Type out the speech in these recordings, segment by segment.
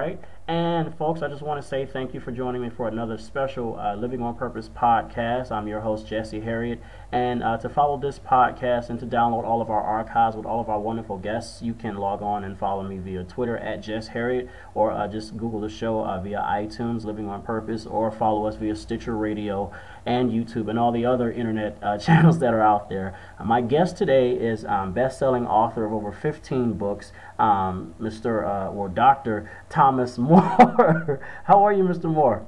right. And folks, I just want to say thank you for joining me for another special Living on Purpose podcast. I'm your host, Jesse Herriott. And to follow this podcast and to download all of our archives with all of our wonderful guests, you can log on and follow me via Twitter at Jess Herriott, or just Google the show via iTunes, Living on Purpose, or follow us via Stitcher Radio and YouTube and all the other internet channels that are out there. My guest today is best-selling author of over 15 books, Dr. Thomas Moore. How are you, Mr. Moore?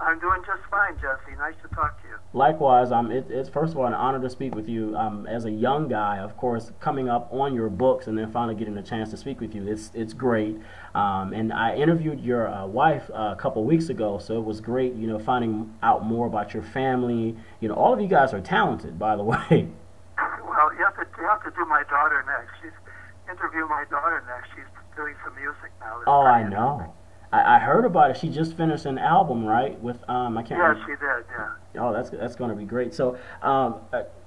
I'm doing just fine, Jesse. Nice to talk to you. Likewise, it's first of all an honor to speak with you. As a young guy, of course, coming up on your books and then finally getting a chance to speak with you, it's great. And I interviewed your wife a couple weeks ago, so it was great, finding out more about your family. All of you guys are talented, by the way. Well, you have to do my daughter next. Interview my daughter next. She's doing some music now. Oh, I know. I heard about it. She just finished an album, right? With I can't. Yeah, she did. Yeah. Oh, that's going to be great. So,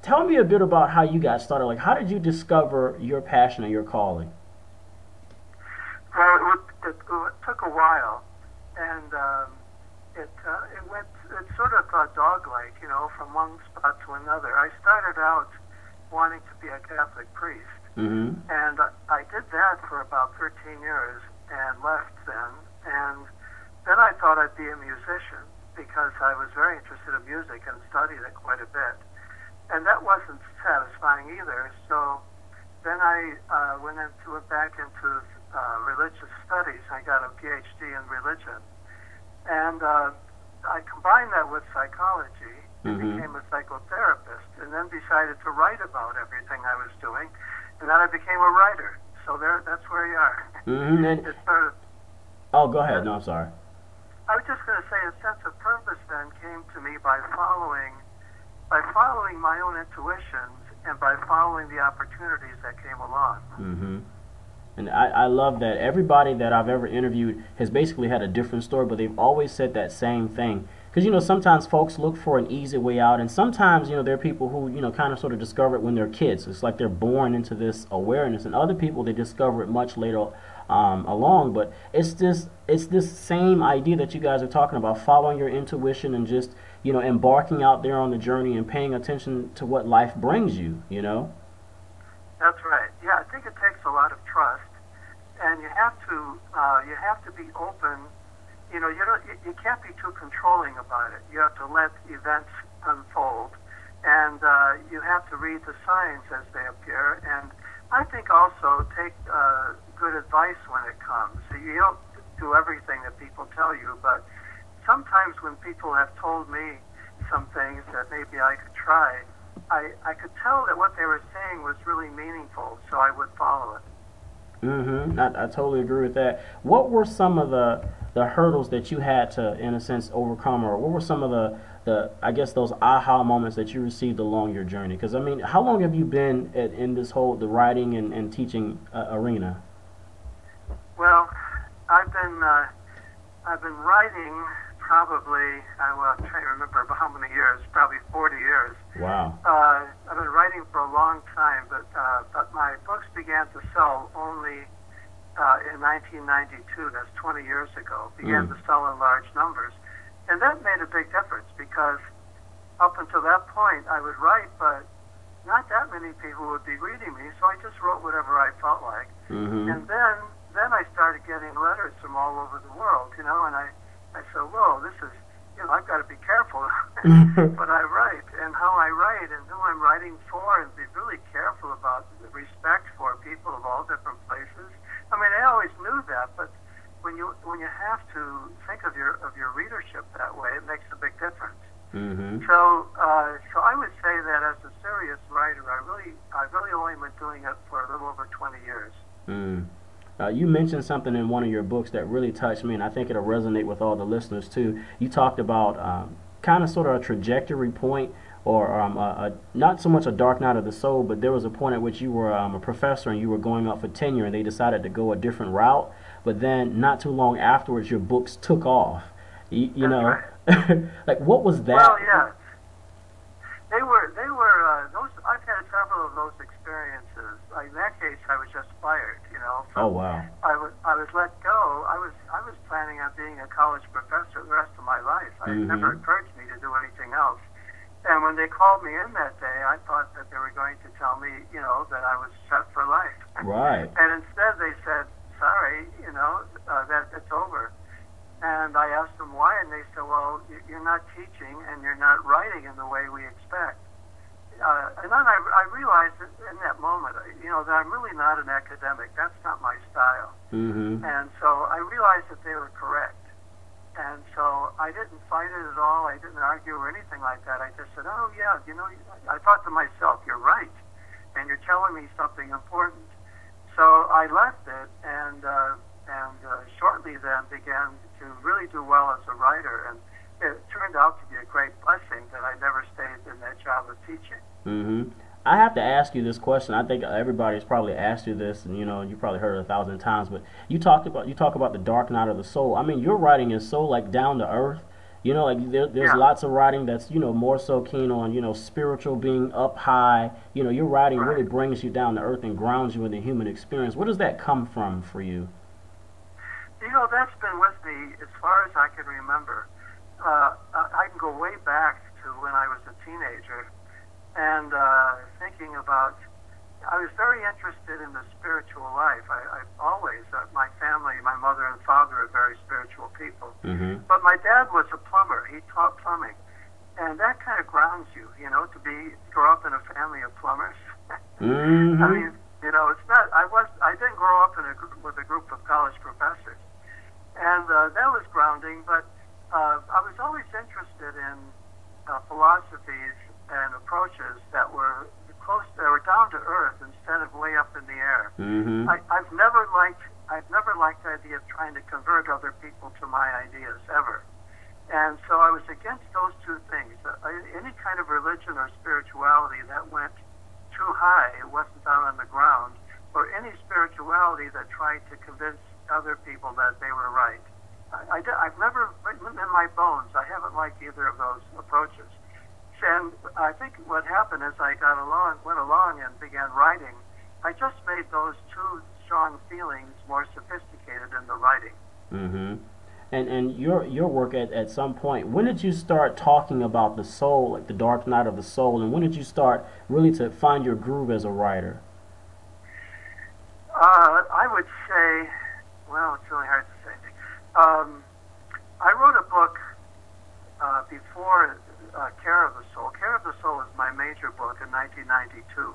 tell me a bit about how you got started. Like, how did you discover your passion and your calling? Well, it took a while, and it sort of dog-like, from one spot to another. I started out wanting to be a Catholic priest, mm-hmm. and I did that for about 13 years and left then. And then I thought I'd be a musician because I was very interested in music and studied it quite a bit. And that wasn't satisfying either. So then I went back into religious studies. I got a PhD in religion. And I combined that with psychology and mm-hmm. became a psychotherapist, and then decided to write about everything I was doing. And then I became a writer. So that's where you are. Mm-hmm. And it's sort of, oh, go ahead. No, I'm sorry. I was just going to say a sense of purpose then came to me by following my own intuitions and by following the opportunities that came along. Mm-hmm. And I love that. Everybody that I've ever interviewed has basically had a different story, but they've always said that same thing. Because, sometimes folks look for an easy way out, and sometimes, there are people who, kind of sort of discover it when they're kids. It's like they're born into this awareness, and other people, they discover it much later along. But it's this same idea that you guys are talking about, following your intuition and just, embarking out there on the journey and paying attention to what life brings you, That's right. Yeah, I think it takes a lot of trust, and you have to be open. You can't be too controlling about it. You have to let events unfold, and you have to read the signs as they appear. And I think also take good advice when it comes. So you don't do everything that people tell you, but sometimes when people have told me some things that maybe I could try, I could tell that what they were saying was really meaningful, so I would follow it. Mm-hmm. I totally agree with that. What were some of the hurdles that you had to, in a sense, overcome, or what were some of the I guess those aha moments that you received along your journey? Because I mean, how long have you been in this whole the writing and teaching arena? Well, I've been writing probably I'm trying to remember how many years, probably 40 years. Wow. I've been writing for a long time, but my books began to sell only in 1992. That's 20 years ago. Began to sell in large numbers, and that made a big difference because up until that point I would write, but not that many people would be reading me, so I just wrote whatever I felt like. Mm-hmm. And then I started getting letters from all over the world, and I said, whoa, this is, I've got to be careful what I write and how I write and who I'm writing for, and be really careful about the respect for people of all different places. I mean, I always knew that, but when you have to think of your readership that way, it makes a big difference. Mm-hmm. So I would say that as a serious writer, I've really only been doing it for a little over 20 years. Mm. You mentioned something in one of your books that really touched me, and I think it'll resonate with all the listeners too. You talked about kind of sort of a trajectory point, or not so much a dark night of the soul, but there was a point at which you were a professor and you were going up for tenure, and they decided to go a different route. But then, not too long afterwards, your books took off. You know, right. Like what was that? Well, yeah, they were those. I've had several of those experiences. In that case, I was just fired. Oh wow. I was let go. I was planning on being a college professor the rest of my life. It never occurred to me to do anything else. And when they called me in that day, I thought that they were going to tell me, you know, that I was set for life. Right. And instead they said, sorry, you know, that it's over. And I asked them why, and they said, well, you're not teaching and you're not writing in the way we expect. And then I realized that in that moment, you know, that I'm really not an academic. That's not my style. And so I realized that they were correct. And so I didn't fight it at all. I didn't argue or anything like that. I just said, oh, yeah, you know, I thought to myself, you're right. And you're telling me something important. So I left it and shortly then began to really do well as a writer. And it turned out to be a great blessing that I never stayed in that job of teaching. I have to ask you this question. I think everybody's probably asked you this, and you know, you probably heard it 1,000 times. But you talk about the dark night of the soul. I mean, your writing is so like down to earth. You know, like there's lots of writing that's, you know, more so keen on, you know, spiritual, being up high. You know, your writing really brings you down to earth and grounds you in the human experience. Where does that come from for you? You know, that's been with me as far as I can remember. I can go way back to when I was a teenager. And thinking about, I was very interested in the spiritual life. I always, my family, my mother and father are very spiritual people. But my dad was a plumber. He taught plumbing. And that kind of grounds you, you know, to grow up in a family of plumbers. I mean, you know, it's not, I didn't grow up with a group of college professors. And that was grounding, but I was always interested in philosophies and approaches that were down to earth instead of way up in the air. I've never liked the idea of trying to convert other people to my ideas ever. And so I was against those two things. Any kind of religion or spirituality that went too high, it wasn't down on the ground, or any spirituality that tried to convince other people that they were right. I've never, in my bones, I haven't liked either of those approaches. And I think what happened as I went along and began writing, I just made those two strong feelings more sophisticated in the writing. And your work at some point, when did you start talking about the soul, like the dark night of the soul, and when did you start really to find your groove as a writer? I would say, well, it's really hard to say. I wrote a book before Care of the Soul. Care of the Soul is my major book in 1992.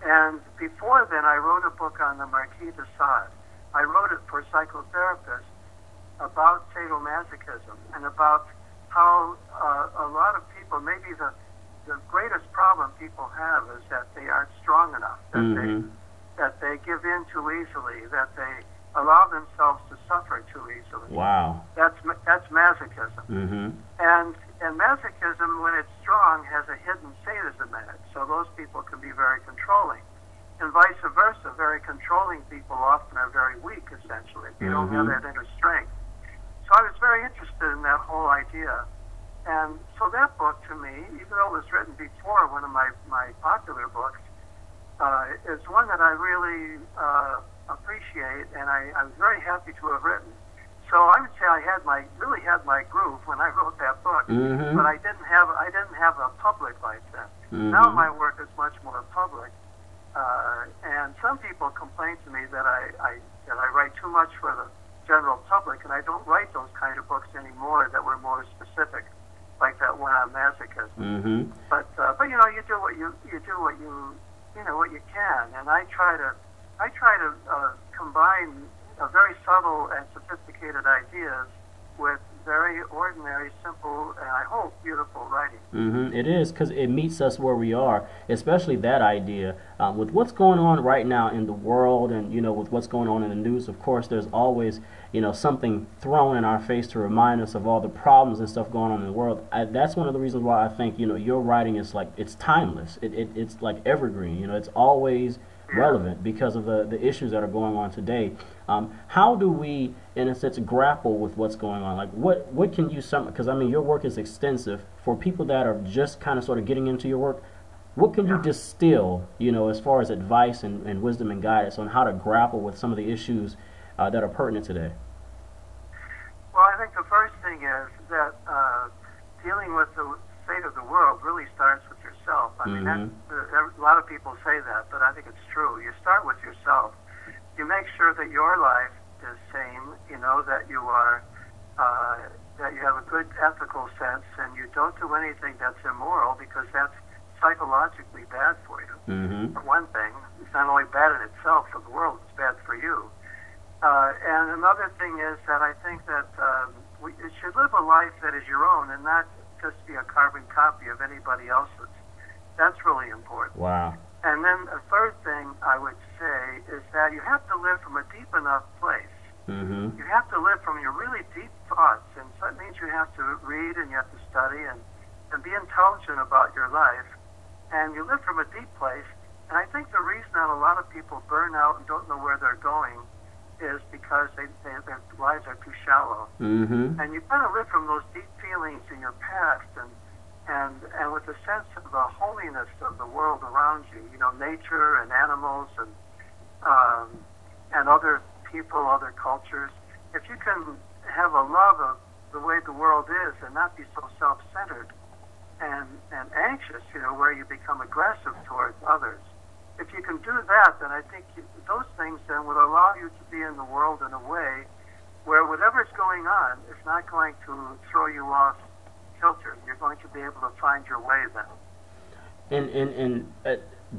And before then, I wrote a book on the Marquis de Sade. I wrote it for psychotherapists about sadomasochism and about how a lot of people, maybe the greatest problem people have is that they aren't strong enough, that they give in too easily, that they allow themselves to suffer too easily. Wow. That's masochism. And masochism, when it's strong, has a hidden sadism in it. So those people can be very controlling. And vice versa, very controlling people often are very weak, essentially. They don't have that inner strength. So I was very interested in that whole idea. And so that book, to me, even though it was written before one of my popular books, is one that I really appreciate, and I was very happy to have written. So I would say I really had my groove when I wrote that book, but I didn't have a public like that. Now my work is much more public, and some people complain to me that I write too much for the general public, and I don't write those kind of books anymore that were more specific, like that one on masochism. But you know, you do what you can, and I try to combine very subtle and sophisticated ideas with very ordinary, simple, and I hope beautiful writing. It is, because it meets us where we are, especially that idea. With what's going on right now in the world, and you know, with what's going on in the news, of course, there's always, you know, something thrown in our face to remind us of all the problems and stuff going on in the world. That's one of the reasons why I think, you know, your writing is like, it's timeless. It's like evergreen. You know, it's always relevant because of the issues that are going on today. How do we, in a sense, grapple with what's going on? Like, what can you, because I mean, your work is extensive. For people that are just kind of sort of getting into your work, what can you distill, you know, as far as advice and wisdom and guidance on how to grapple with some of the issues that are pertinent today? think the first thing is that dealing with the fate of the world really starts with yourself. I mean, a lot of people say that, but I think it's true. You start with yourself. You make sure that your life is sane, you know, that you are, that you have a good ethical sense, and you don't do anything that's immoral, because that's psychologically bad for you. For one thing, it's not only bad in itself for the world, it's bad for you. And another thing is that I think that you should live a life that is your own and not just be a carbon copy of anybody else's. That's really important. Wow. And then a third thing I would say is that you have to live from a deep enough place. You have to live from your really deep thoughts, and so that means you have to read and you have to study and be intelligent about your life. And you live from a deep place. And I think the reason that a lot of people burn out and don't know where they're going is because their lives are too shallow. And you've got to live from those deep feelings in your past, and with a sense of the holiness of the world around you, you know, nature and animals and other people, other cultures. If you can have a love of the way the world is and not be so self-centered and anxious, you know, where you become aggressive towards others, if you can do that, then I think those things then would allow you to be in the world in a way where whatever's going on is not going to throw you off kilter. You're going to be able to find your way then. And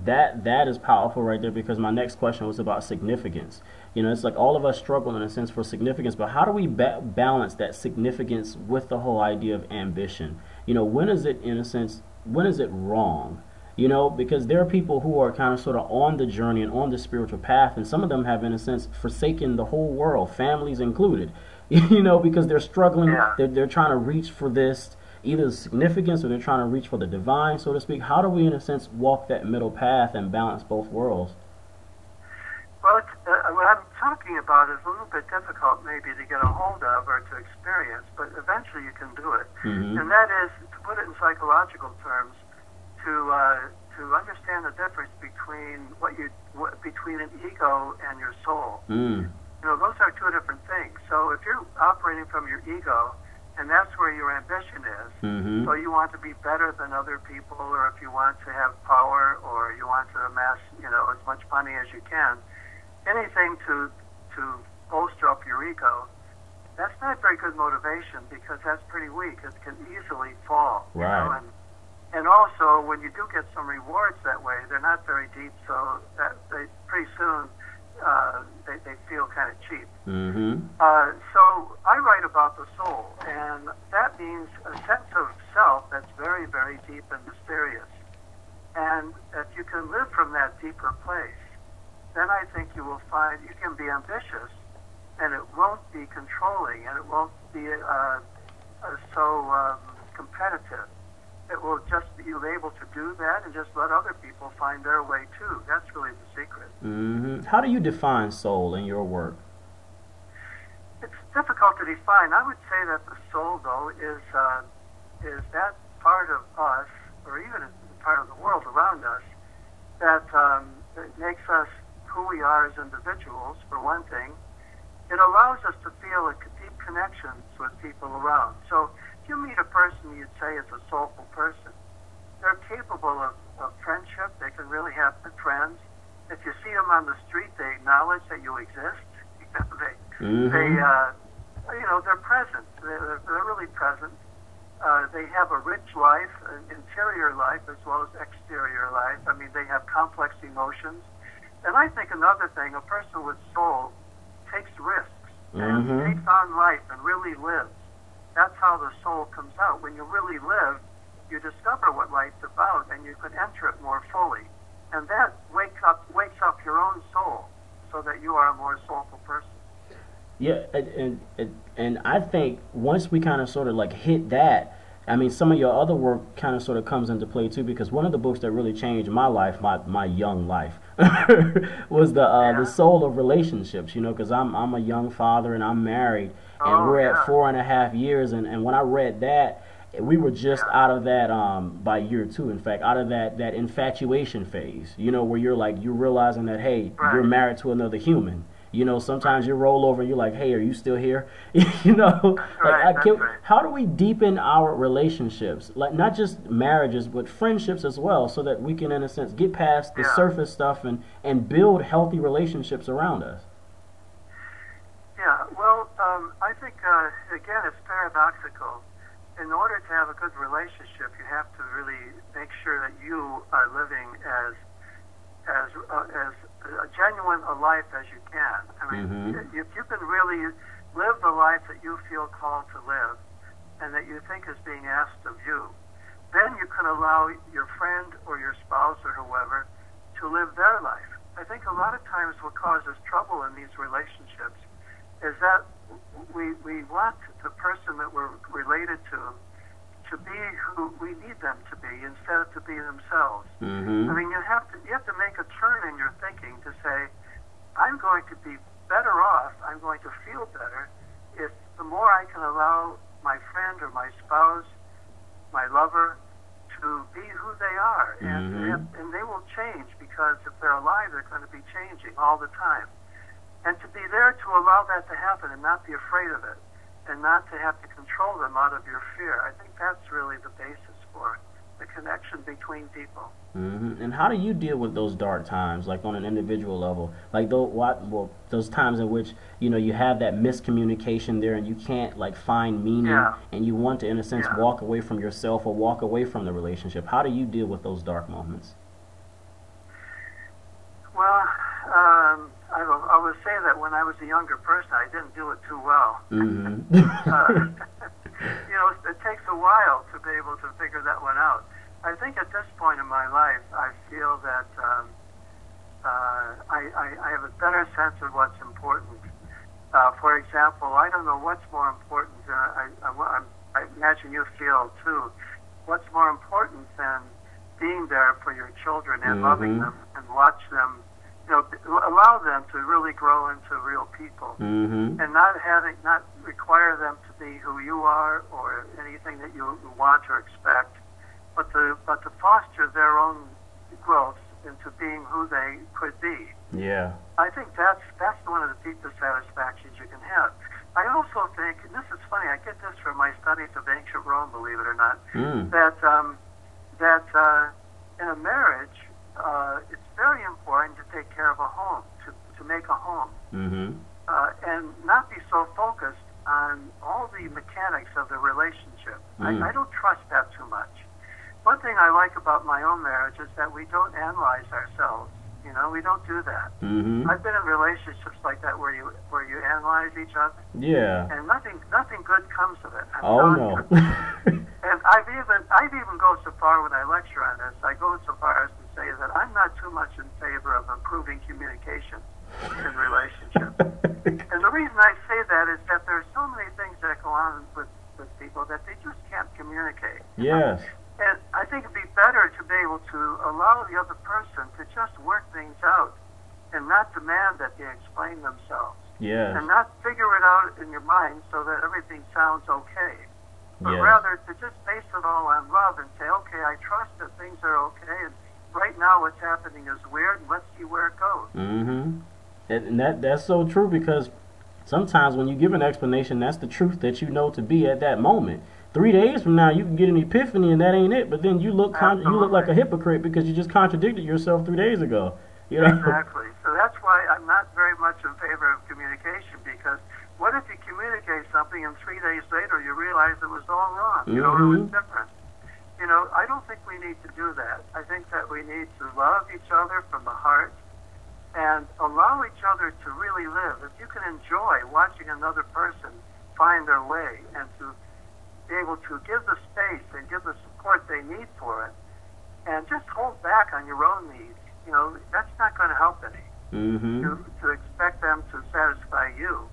that is powerful right there, because my next question was about significance. You know, it's like all of us struggle in a sense for significance, but how do we balance that significance with the whole idea of ambition? You know, when is it, in a sense, when is it wrong? You know, because there are people who are kind of sort of on the journey and on the spiritual path, and some of them have, in a sense, forsaken the whole world, families included, you know, because they're struggling, they're trying to reach for this, either significance, or they're trying to reach for the divine, so to speak. How do we, in a sense, walk that middle path and balance both worlds? Well, what I'm talking about is a little bit difficult maybe to get a hold of or to experience, but eventually you can do it. And that is, to put it in psychological terms, to understand the difference between between an ego and your soul. You know, those are two different things. So if you're operating from your ego, and that's where your ambition is, so you want to be better than other people, or if you want to have power, or you want to amass, you know, as much money as you can, anything to bolster up your ego, that's not very good motivation, because that's pretty weak. It can easily fall. You know? And also, when you do get some rewards that way, they're not very deep, so that they pretty soon they feel kind of cheap. So I write about the soul, and that means a sense of self that's very, very deep and mysterious. And if you can live from that deeper place, then I think you will find you can be ambitious, and it won't be controlling, and it won't be so competitive. It will just be able to do that and just let other people find their way too. That's really the secret. How do you define soul in your work? It's difficult to define. I would say that the soul, though, is that part of us, or even part of the world around us, that makes us who we are as individuals, for one thing. It allows us to feel a deep connections with people around. So if you meet a person you'd say is a soulful person, they're capable of friendship. They can really have good friends. If you see them on the street, they acknowledge that you exist. They you know, they're present. They're really present. They have a rich life, an interior life as well as exterior life. I mean, they have complex emotions. And I think another thing, a person with soul takes risks and takes on life and really lives. That's how the soul comes out. When you really live, you discover what life's about, and you can enter it more fully. And that wakes up your own soul, so that you are a more soulful person. Yeah, and I think once we kind of sort of like hit that, I mean, some of your other work kind of sort of comes into play too, because one of the books that really changed my life, my young life, was the Soul of Relationships. You know, because I'm a young father and I'm married, and we're at 4.5 years, and when I read that, we were just out of that by year 2. In fact, out of that infatuation phase. You know, where you're realizing that, hey, you're married to another human. You know, sometimes you roll over and you're like, hey, are you still here? You know, like Right, that's right. how do we deepen our relationships, like not just marriages but friendships as well, so that we can, in a sense, get past the Yeah, surface stuff and build healthy relationships around us? yeah. Well, I think again, it's paradoxical. In order to have a good relationship, you have to really make sure that you are living as a genuine a life as you can. I mean, Mm-hmm. if you can really live the life that you feel called to live and that you think is being asked of you, then you can allow your friend or your spouse or whoever to live their life. I think a lot of times what causes trouble in these relationships is that we want the person that we're related to be who we need them to be instead of to be themselves. I Mm-hmm. mean, you have to make a turn in your thinking to say, I'm going to be better off, I'm going to feel better if the more I can allow my friend or my spouse, my lover, to be who they are. Mm-hmm. And they will change, because if they're alive, they're going to be changing all the time. And to be there to allow that to happen and not be afraid of it and not to have to control them out of your fear, I think that's really the basis for the connection between people. Mm-hmm. And how do you deal with those dark times, like on an individual level, like those times in which you have that miscommunication there, and you can't like find meaning, Yeah, and you want to, in a sense, yeah. walk away from yourself or walk away from the relationship? How do you deal with those dark moments? Well, I will say that when I was a younger person, I didn't do it too well. Mm-hmm. It takes a while to be able to figure that one out. I think at this point in my life, I feel that I have a better sense of what's important. For example, I don't know what's more important. I imagine you feel too. What's more important than being there for your children and loving Mm-hmm. them and watch them, allow them to really grow into real people, Mm-hmm. and not require them to be who you are or anything that you want or expect, but to foster their own growth into being who they could be. Yeah. I think that's one of the deepest satisfactions you can have. I also think, and this is funny, I get this from my studies of ancient Rome, believe it or not, Mm. that in a marriage, it's very important to take care of a home, to make a home, Mm-hmm. and not be so focused on all the mechanics of the relationship. Mm. I don't trust that too much. One thing I like about my own marriage is that we don't analyze ourselves. We don't do that. Mm-hmm. I've been in relationships like that where you analyze each other, Yeah. and nothing good comes of it. I'm Oh telling no. you. And I've even go so far when I lecture on this. I go so far as to say that I'm not too much in favor of improving communication in relationships. And the reason I say that is that there's so many things that go on with people that they just can't communicate. Yes. And I think it'd be better to be able to allow the other person to just work things out and not demand that they explain themselves. Yes. And not figure it out in your mind so that everything sounds okay. But Yes. rather to just base it all on love and say, okay, I trust that things are okay, and right now what's happening is weird, and let's see where it goes. Mm-hmm. And that's so true, because sometimes when you give an explanation, that's the truth that you know to be at that moment. 3 days from now, you can get an epiphany, and that ain't it. But then you look like a hypocrite because you just contradicted yourself 3 days ago. Exactly. So that's why I'm not very much in favor of communication, because what if you communicate something and 3 days later you realize it was all wrong? It was different. I don't think we need to do that. I think that we need to love each other from the heart and allow each other to really live. If you can enjoy watching another person find their way and to be able to give the space and give the support they need for it, and just hold back on your own needs, that's not going to help any. Mm-hmm. To expect them to satisfy you.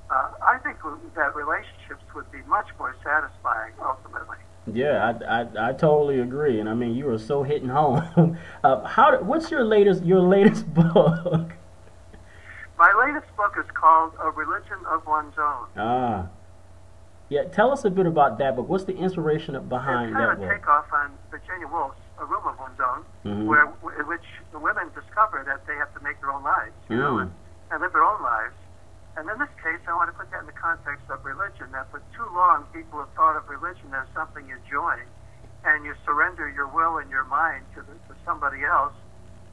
I think that relationships would be much more satisfying ultimately. Yeah, I totally agree, and I mean you are so hitting home. What's your latest book? My latest book is called A Religion of One's Own. Ah, yeah. Tell us a bit about that book. What's the inspiration behind It's kind that of a book? takeoff on Virginia Woolf's A Room of One's Own, Mm-hmm. in which the women discover that they have to make their own lives, and and live their own lives. And in this case, I want to put that in the context of religion, that for too long people have thought of religion as something you join, and you surrender your will and your mind to somebody else,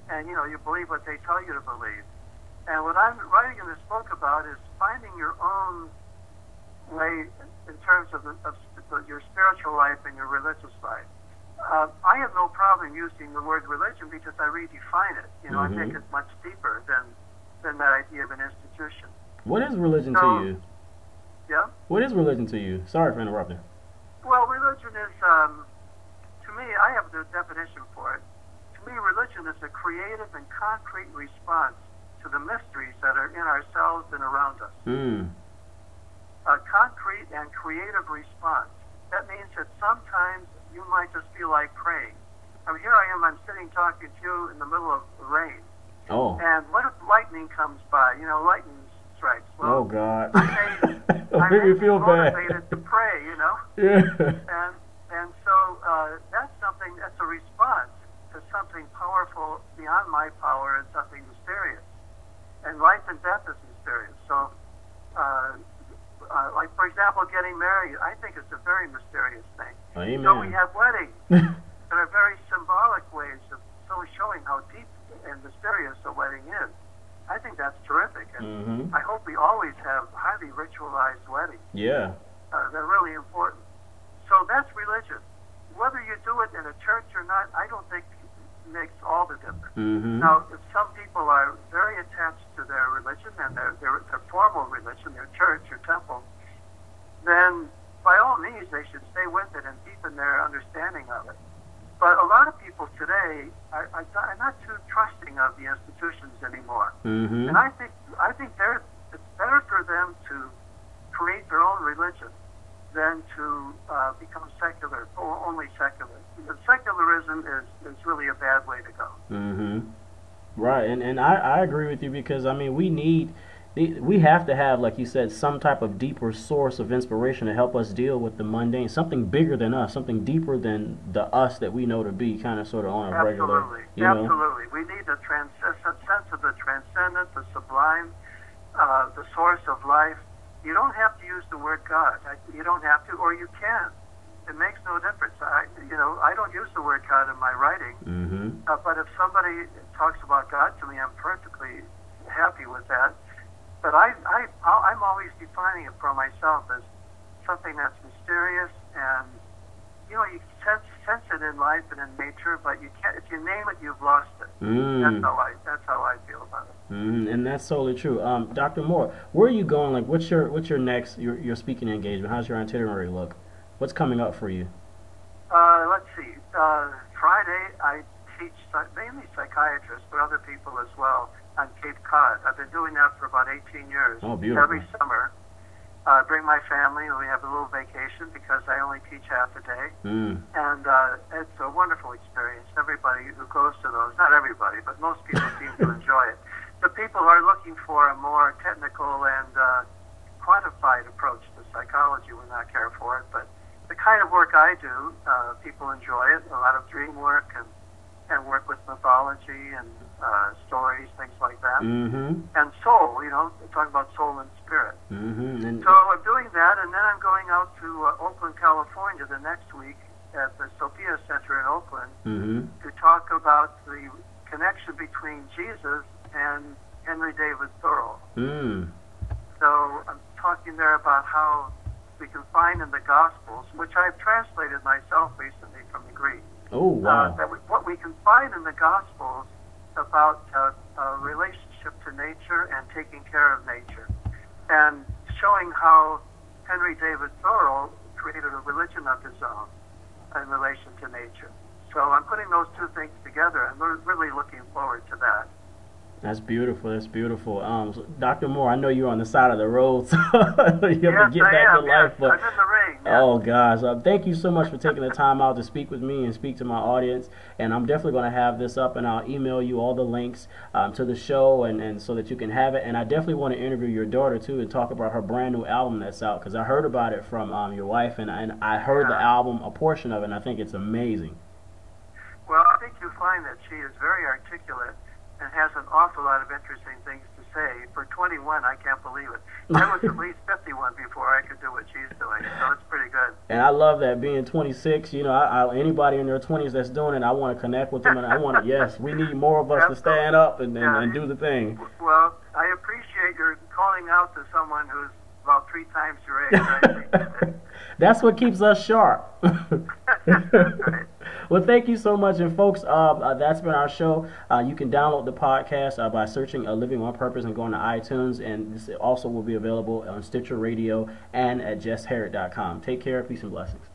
and you believe what they tell you to believe. And what I'm writing in this book about is finding your own way in terms of your spiritual life and your religious life. I have no problem using the word religion because I redefine it. I make it much deeper than that idea of an institution. What is religion to you? Yeah? What is religion to you? Sorry for interrupting. Well, religion is, to me, I have the definition for it. To me, religion is a creative and concrete response to the mysteries that are in ourselves and around us. A concrete and creative response. That means that sometimes you might just feel like praying. I mean, here I am, I'm sitting talking to you in the middle of the rain. Oh. And what if lightning comes by? Lightning strikes. Well, oh, God. I make me feel bad. Motivated to pray, Yeah. And so that's something, that's a response to something powerful beyond my power and something mysterious. And life and death is mysterious. So, like, for example, getting married, I think it's a very mysterious thing. Amen. So we have weddings that are very symbolic ways of showing how deep and mysterious a wedding is. I think that's terrific. And I hope we always have highly ritualized weddings. Yeah. They're really important. So that's religion. Whether you do it in a church or not, I don't think makes all the difference. Now, if some people are very attached to their religion and their formal religion, their church or temple, then by all means they should stay with it and deepen their understanding of it. But a lot of people today are not too trusting of the institutions anymore, and I think it's better for them to create their own religion than to become secular, or only secular. Because secularism is really a bad way to go. Right, and I agree with you, because I mean we have to have, like you said, some type of deeper source of inspiration to help us deal with the mundane, something bigger than us, something deeper than the us that we know to be, kind of sort of on a regular. Absolutely. We need a sense of the transcendent, the sublime, the source of life. You don't have to use the word God. You don't have to, or you can. It makes no difference. I don't use the word God in my writing, but if somebody talks about God to me, I'm perfectly happy with that. But I'm always defining it for myself as something that's mysterious, and you sense it in life and in nature, but you can't. If you name it, you've lost it. That's how I feel about it. And that's totally true. Dr. Moore, where are you going? Like, what's your next your speaking engagement? How's your itinerary look? What's coming up for you? Let's see. Friday, I teach mainly psychiatrists, but other people as well, on Cape Cod. I've been doing that for about 18 years. Oh, beautiful. Every summer. Bring my family, and we have a little vacation because I only teach half a day. And it's a wonderful experience. Everybody who goes to those, not everybody, but most people seem to enjoy it. The people who are looking for a more technical and quantified approach to psychology will not care for it, but the kind of work I do, people enjoy it. A lot of dream work and work with mythology and stories, things like that. And soul, talking about soul and spirit. So I'm doing that, and then I'm going out to Oakland, California the next week at the Sophia Center in Oakland to talk about the connection between Jesus and Henry David Thoreau. So I'm talking there about how we can find in the Gospels, which I've translated myself recently from the Greek. Oh, wow. What we can find in the Gospels about a relationship to nature and taking care of nature, and showing how Henry David Thoreau created a religion of his own in relation to nature. So I'm putting those two things together, and we're really looking forward to that. That's beautiful. That's beautiful. So Dr. Moore, I know you're on the side of the road, so you have to get back to life. But I'm in the ring. Oh gosh, thank you so much for taking the time out to speak with me and speak to my audience. And I'm definitely going to have this up, and I'll email you all the links to the show, and so that you can have it. And I definitely want to interview your daughter too and talk about her brand new album that's out, because I heard about it from your wife, and I heard the album, a portion of it, and I think it's amazing. Well, I think you'll find that she is very articulate and has an awful lot of interesting things to say. For 21, I can't believe it. I was at least 51 before I could do what she's doing, so it's pretty good. And I love that, being 26, you know, anybody in their 20s that's doing it, I want to connect with them, and I want to, yes, we need more of us to stand up and do the thing. Well, I appreciate your calling out to someone who's about 3 times your age. I appreciate it. That's what keeps us sharp. Right. Well, thank you so much. And folks, that's been our show. You can download the podcast by searching Living on Purpose and going to iTunes. And this also will be available on Stitcher Radio and at justherriott.com. Take care. Peace and blessings.